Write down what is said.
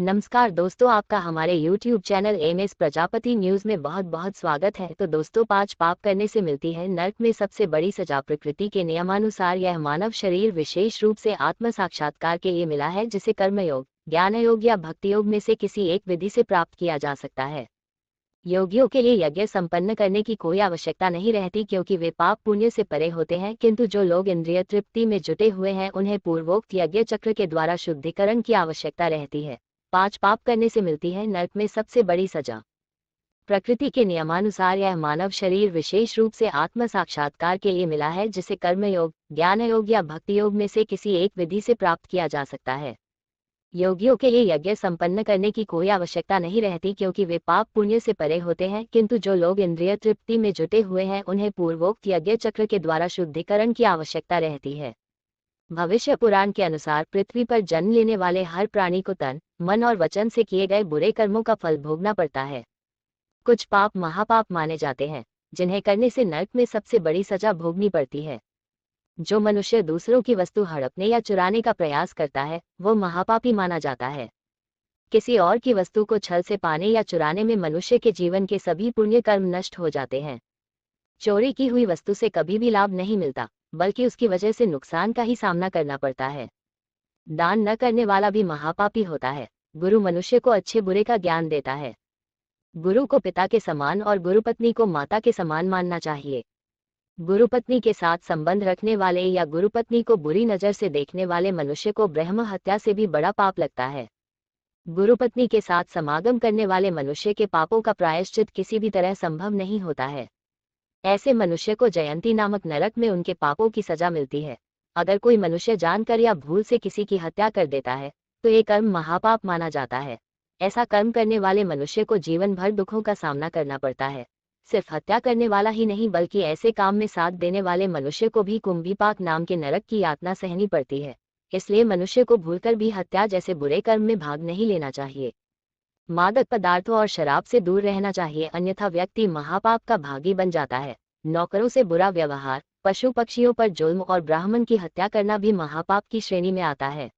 नमस्कार दोस्तों, आपका हमारे YouTube channel MS Prajapati news में बहुत बहुत स्वागत है। तो दोस्तों, 5 पाप करने से मिलती है नरक में सबसे बड़ी सजा। प्रकृति के नियमानुसार यह मानव शरीर विशेष रूप से आत्म साक्षात्कार के लिए मिला है, जिसे कर्मयोग, ज्ञान योग या भक्ति योग में से किसी एक विधि से प्राप्त किया जा सकता है। योगियों के लिए यज्ञ संपन्न करने की कोई आवश्यकता नहीं रहती, क्योंकि वे पाप पुण्य से परे होते हैं। किंतु जो लोग इंद्रिय तृप्ति में जुटे हुए हैं, उन्हें पूर्वोक्त यज्ञ चक्र के द्वारा शुद्धिकरण की आवश्यकता रहती है। 5 पाप करने से मिलती है नरक में सबसे बड़ी सजा। प्रकृति के नियमानुसार यह मानव शरीर विशेष रूप से आत्म साक्षात्कार के लिए मिला है, जिसे कर्मयोग, ज्ञान योग या भक्ति योग में से किसी एक विधि से प्राप्त किया जा सकता है। योगियों के लिए यज्ञ संपन्न करने की कोई आवश्यकता नहीं रहती, क्योंकि वे पाप पुण्य से परे होते हैं। किंतु जो लोग इंद्रिय तृप्ति में जुटे हुए हैं, उन्हें पूर्वोक्त यज्ञ चक्र के द्वारा शुद्धिकरण की आवश्यकता रहती है। भविष्य पुराण के अनुसार पृथ्वी पर जन्म लेने वाले हर प्राणी को तन, मन और वचन से किए गए बुरे कर्मों का फल भोगना पड़ता है। कुछ पाप महापाप माने जाते हैं, जिन्हें करने से नरक में सबसे बड़ी सजा भोगनी पड़ती है। जो मनुष्य दूसरों की वस्तु हड़पने या चुराने का प्रयास करता है, वो महापापी माना जाता है। किसी और की वस्तु को छल से पाने या चुराने में मनुष्य के जीवन के सभी पुण्य कर्म नष्ट हो जाते हैं। चोरी की हुई वस्तु से कभी भी लाभ नहीं मिलता, बल्कि उसकी वजह से नुकसान का ही सामना करना पड़ता है। दान न करने वाला भी महापापी होता है। गुरु मनुष्य को अच्छे बुरे का ज्ञान देता है। गुरु को पिता के समान और गुरुपत्नी को माता के समान मानना चाहिए। गुरुपत्नी के साथ संबंध रखने वाले या गुरुपत्नी को बुरी नजर से देखने वाले मनुष्य को ब्रह्म हत्या से भी बड़ा पाप लगता है। गुरुपत्नी के साथ समागम करने वाले मनुष्य के पापों का प्रायश्चित किसी भी तरह संभव नहीं होता है। ऐसे मनुष्य को जयंती नामक नरक में उनके पापों की सजा मिलती है। अगर कोई मनुष्य जानकर या भूल से किसी की हत्या कर देता है, तो ये कर्म महापाप माना जाता है। ऐसा कर्म करने वाले मनुष्य को जीवन भर दुखों का सामना करना पड़ता है। सिर्फ हत्या करने वाला ही नहीं, बल्कि ऐसे काम में साथ देने वाले मनुष्य को भी कुंभीपाक नाम के नरक की यातना सहनी पड़ती है। इसलिए मनुष्य को भूलकर भी हत्या जैसे बुरे कर्म में भाग नहीं लेना चाहिए। मादक पदार्थों और शराब से दूर रहना चाहिए, अन्यथा व्यक्ति महापाप का भागी बन जाता है। नौकरों से बुरा व्यवहार, पशु पक्षियों पर जुल्म और ब्राह्मण की हत्या करना भी महापाप की श्रेणी में आता है।